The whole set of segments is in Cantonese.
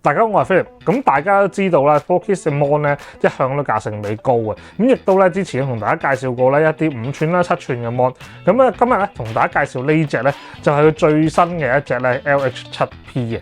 大家好，我係 Philip。咁大家都知道啦 4Kids 嘅 Mon 咧一向都價性比高嘅。咁亦都咧之前同大家介紹過咧一啲5寸啦、7寸嘅 Mon。咁咧今日咧同大家介紹呢隻咧就係佢最新嘅一隻咧 LH7P 嘅。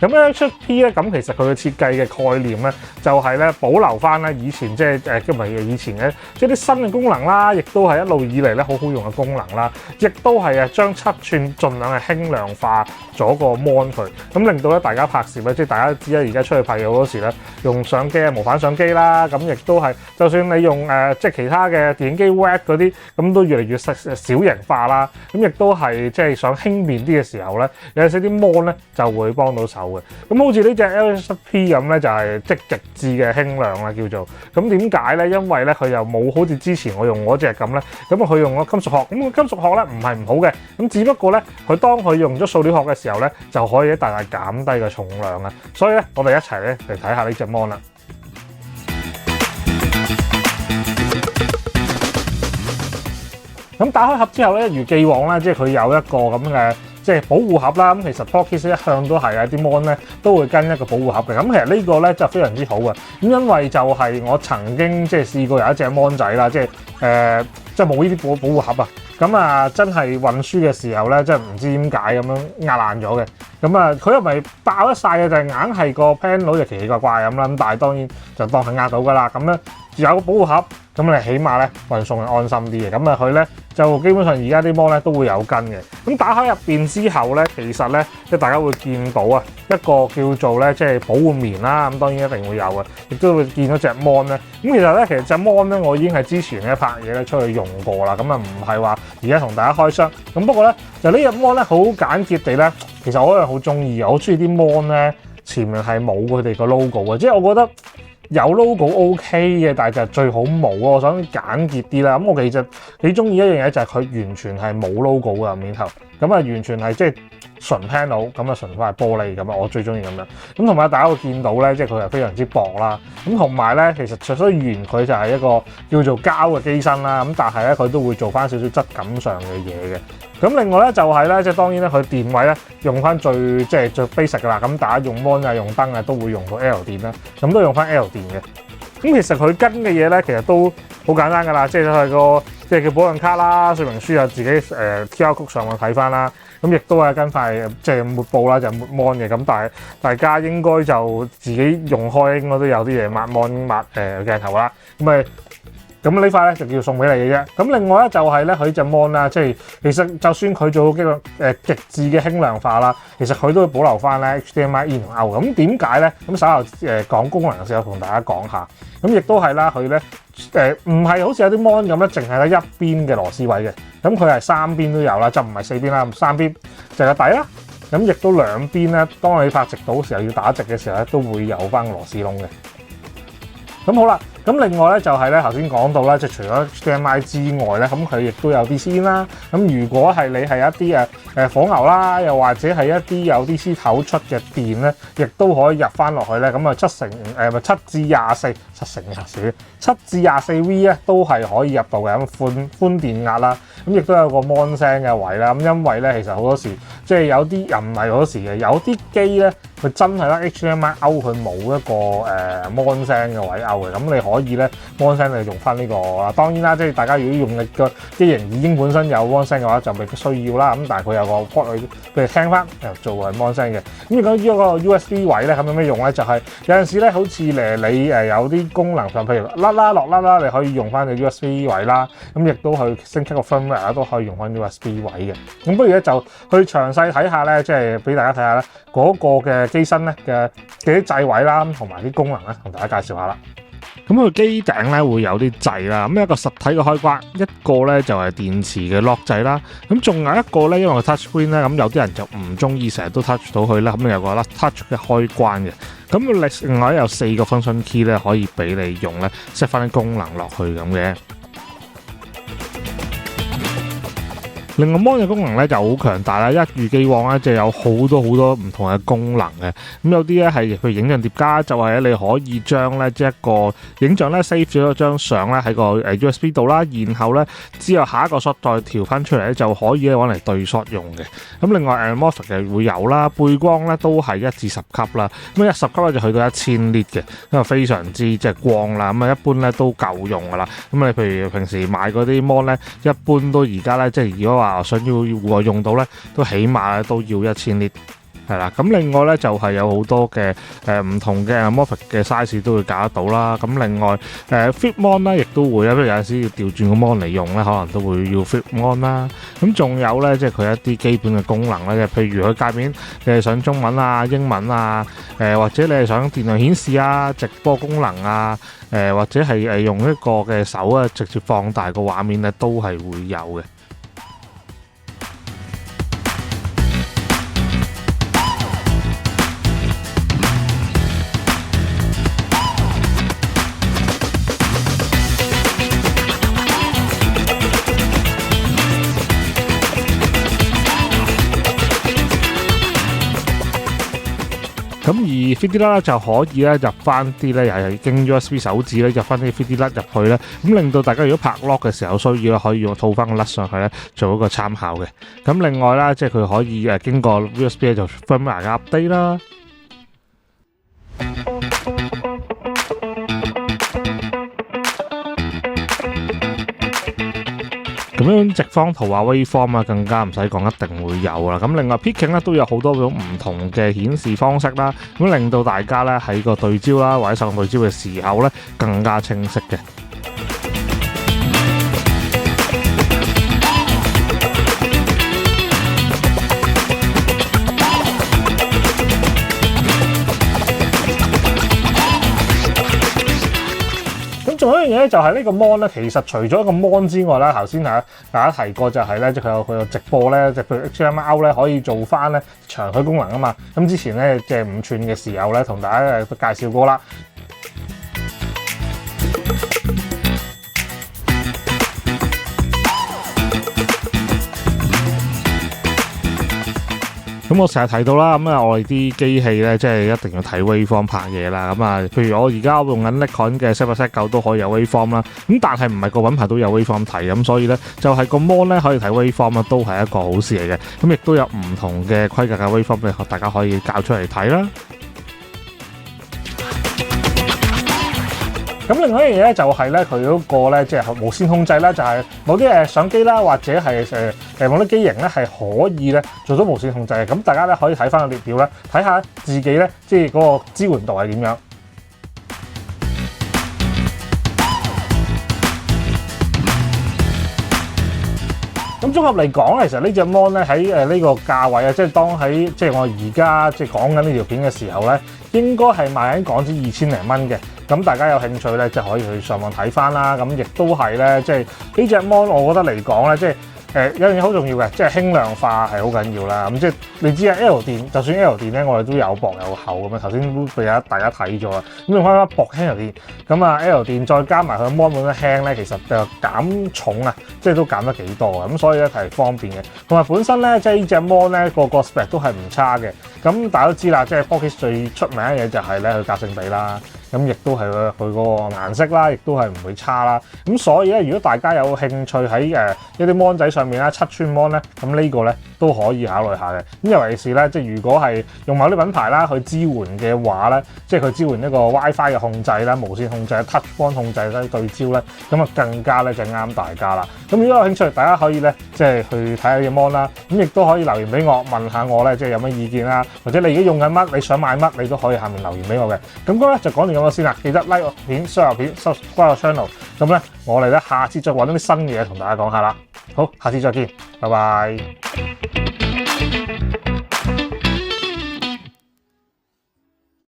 咁 LH7P 咧，咁其實佢嘅設計嘅概念咧，就係咧保留翻咧以前即係唔係以前嘅，即係啲新嘅功能啦，亦都係一路以嚟咧好好用嘅功能啦，亦都係將7寸盡量係輕量化咗個 mon 佢，咁令到咧大家拍攝咧，即係大家知啦，而家出去拍嘢嗰時咧，用相機啊、無反相機啦，咁亦都係，就算你用即係其他嘅電影機 wet 嗰啲，咁都越嚟越小型化啦，咁亦都係即係想輕便啲嘅時候咧，有陣時啲 mon 咧就會幫到手。咁好似呢隻 LH7P 咁咧，就係即係極致嘅輕量啦，叫做。咁點解咧？因為咧佢又冇好似之前我用嗰隻咁咧，咁佢用咗金屬殼。咁個金屬殼咧唔係唔好嘅，咁只不過咧佢當佢用咗塑料殼嘅時候咧，就可以大大減低個重量啊。所以咧，我哋一齊咧嚟睇下呢隻 mon 啦。咁打開盒之後咧，一如既往啦，即係佢有一個咁嘅。即係保護盒啦，咁其實 4Kids 一向都係啲 mon 咧都會跟一個保護盒嘅。咁其實呢個咧就非常之好嘅。咁因為就係我曾經即係試過有一隻 mon 仔啦，即係冇呢啲保護盒啊。咁啊真係運輸嘅時候咧，即係唔知點解咁樣壓爛咗嘅。咁啊佢又唔係爆得晒嘅，就係硬係個 panel 就奇奇怪怪咁啦。咁但係當然就當係壓到㗎啦。咁咧有個保護盒，咁你起碼咧運送係安心啲嘅。咁啊佢咧就基本上而家啲 mon 咧都會有跟嘅。咁打開入邊之後咧，其實咧即係大家會見到啊一個叫做咧即係保護棉啦。咁當然一定會有嘅，亦都會見到隻 mon 咧。咁其實隻 mon 咧我已經係之前咧拍嘢咧出去用過啦。咁啊唔係話而家同大家開箱。咁不過咧就呢隻 mon 咧好簡潔地咧，其實我係好中意嘅。我中意啲 mon 咧前面係冇佢哋個 logo 嘅，即係我覺得。有 logo OK 嘅，但係就最好冇咯。我想簡潔啲啦。咁我其實幾中意一樣嘢就係佢完全係冇 logo 嘅面頭，咁啊完全係即係純 panel，咁啊純塊玻璃咁啊，我最中意咁樣。咁同埋大家會見到咧，即係佢係非常之薄啦。咁同埋咧，其實雖然佢就係一個叫做膠嘅機身啦，咁但係咧佢都會做翻少少質感上嘅嘢嘅。咁另外咧就係咧，即係當然咧佢電位咧用翻最 basic 噶啦。咁大家用 mon 啊、用燈啊都會用到 L 電啦，咁都用翻 L 電嘅。咁其實佢跟嘅嘢咧，其實都好簡單噶啦，即係佢個即係叫保養卡啦、說明書啊，自己QR code 上網睇翻啦。咁亦都係跟塊即係抹布啦，就抹 mon 嘅。咁但係大家應該就自己用開，應該都有啲嘢抹 mon 抹鏡頭啦。咁呢塊咧就叫送俾你嘅啫。咁另外咧就係咧佢隻 mon 啦，即係其實就算佢做到極致嘅輕量化啦，其實佢都會保留翻咧 HDMI in 同 out。咁點解咧？咁稍後講功能嘅時候同大家講下。咁亦都係啦，佢咧唔係好似有啲 mon 咁咧，淨係得一邊嘅螺絲位嘅。咁佢係三邊都有啦，就唔係四邊啦，三邊就係個底啦。咁亦都兩邊咧，當你拍直到嘅時候要打直嘅時候咧，都會有翻螺絲窿嘅。咁好啦。咁另外咧就係咧頭先講到啦，即係除咗 HDMI 之外咧，咁佢亦都有 DC 啦。咁如果係你係一啲火牛啦，又或者係一啲有 DC 頭出嘅電咧，亦都可以入翻落去咧。咁啊7至24 V 咧都係可以入到嘅。咁寬電壓啦，咁亦都有個 mon 聲嘅位啦。咁因為咧其實好多時即係有啲人唔係好多時嘅，有啲機咧佢真係咧 HDMI out 佢冇一個mon 聲嘅位 out 嘅。咁你可以咧 mon 聲就用翻呢個啦。當然啦，即係大家如果用嘅機型已經本身有 mon 聲嘅話，就未必需要啦。咁但係佢有個 port 去俾你聽翻，做係 mon 聲嘅。咁如果呢個 USB 位咧，咁有咩用咧？就係有陣時咧，好似你有啲功能上，譬如甩啦落甩啦，你可以用翻個 USB 位啦。咁亦都去升級個 firmware 都可以用翻 USB 位嘅。咁不如咧就去詳細睇下咧，即係俾大家睇下咧嗰個嘅機身咧嘅啲掣位啦，同埋啲功能咧，同大家介紹下啦。咁佢機頂咧會有啲掣啦，咁一個實體嘅開關，一個咧就係電池嘅 lock 掣啦。咁仲有一個咧，因為個 touch screen 咧，咁有啲人就唔中意成日都 touch 到佢啦，咁有個 touch 嘅開關嘅。咁另外有4個 function key 咧可以俾你用咧 set 翻啲功能落去咁嘅。另外 mon 嘅功能咧就好強大啦，一如既往咧就有好多唔同嘅功能嘅。咁有啲咧係譬如影像疊加，就係咧你可以將咧即係一個影像咧 save 咗張相咧喺個USB 度啦，然後咧之後下一個 shot 再調翻出嚟咧就可以咧揾嚟對 shot 用嘅。咁另外MOSFET 嘅會有啦，背光咧都係1至10級啦。咁10級咧就去到1000 nit 嘅，咁啊非常之即係光啦。咁啊一般咧都夠用噶啦。咁你譬如平時買嗰啲 mon 咧，一般都而家咧即係如果話想要戶外用到咧，都起碼咧都要1000 nit。係啦，咁另外咧就係有好多嘅唔同嘅 MOSFET 嘅 size 都會搞得到啦。咁另外Flip Mon 咧亦都會啦，譬如有陣時要調轉個 mon 嚟用咧，可能都會要 Flip Mon 啦。咁仲有咧，即係佢一啲基本嘅功能咧，譬如佢界面你係想中文啊、英文啊，或者你係想電量顯示啊、直播功能啊，或者係用一個嘅手啊直接放大個畫面咧，都係會有嘅。咁而 3D 就可以咧入翻啲咧，又係經 USB 手指咧入翻啲 3D 入去咧，咁令到大家如果拍 log 嘅時候需要可以用套翻個 LUT 上去咧，做一個參考嘅。咁另外啦，即係佢可以經過 USB 咧就 firmware 嘅 update 啦。咁樣直方圖啊、waveform 啊，更加唔使講，一定會有啦。咁另外 peaking 咧都有好多種唔同嘅顯示方式啦，咁令到大家咧喺個對焦啦或者上對焦嘅時候咧更加清晰嘅。仲有一樣嘢咧，就係呢個 mon 咧，其實除咗一個 mon 之外啦，頭先大家提過就係咧，即係佢有直播咧，即係譬如 HDMI 咧可以做翻咧長距功能啊嘛。咁之前咧即係5寸嘅時候咧，同大家都介紹過啦。咁我成日提到啦，咁我哋啲機器咧，即係一定要睇 waveform 拍嘢啦。咁譬如我而家用緊 Nikon 嘅 Z8-9都可以有 waveform 啦。咁但係唔係個品牌都有 waveform 睇，咁所以咧就係個 mon 咧可以睇 waveform 啦，都係一個好事嚟嘅。咁亦都有唔同嘅規格嘅 waveform 俾大家可以校出嚟睇啦。咁另外一樣嘢咧，就係咧佢嗰個咧，即係無線控制啦，就係某啲相機啦，或者係某啲機型咧，係可以咧做到無線控制嘅。咁大家咧可以睇翻個列表咧，睇下自己咧即係嗰個支援度係點樣。咁綜合嚟講，其實呢隻 mon 咧喺呢個價位啊，即係當喺即係我而家即係講緊呢條片嘅時候咧，應該係賣緊港紙2000零蚊嘅。咁大家有興趣咧，就可以去上網睇翻啦。咁亦都係咧，即係呢隻 mon，我覺得嚟講咧，即係有樣嘢好重要嘅，即係輕量化係好緊要啦。咁即係你知啊 ，L 電就算 L 電咧，我哋都有薄有厚咁樣。頭先都俾大家睇咗啦。咁用翻薄輕 L 電，咁啊 L 電再加埋佢 mon 本身輕咧，其實就減重啊，即係都減得幾多嘅。咁所以咧係方便嘅。同埋本身咧，即係呢隻 mon 咧個 spec 都係唔差嘅。咁大家都知啦，即係 POCKET最出名嘅嘢就係咧佢夾性比啦。咁亦都係佢嗰個顏色啦，亦都係唔會差啦。咁所以咧，如果大家有興趣喺一啲 mon 仔上面啦，7寸 mon 咧，咁呢個咧都可以考慮下嘅。咁尤其是咧，即係如果係用某啲品牌啦去支援嘅話咧，即係佢支援一個 WiFi 嘅控制啦、無線控制、Touch 幫控制啦、對焦咧，咁啊更加咧就啱大家啦。咁如果有興趣，大家可以咧即係去睇下隻 mon 啦。咁亦都可以留言俾我，問下我咧，即係有咩意見啦，或者你而家用緊乜，你想買乜，你都可以下面留言俾我嘅。咁嗰咧就講完咁多先啦，記得 like 片、share 片、subscribe 個 channel。咁咧，我哋咧下次再揾啲新嘢同大家講下啦。好，下次再見，拜拜。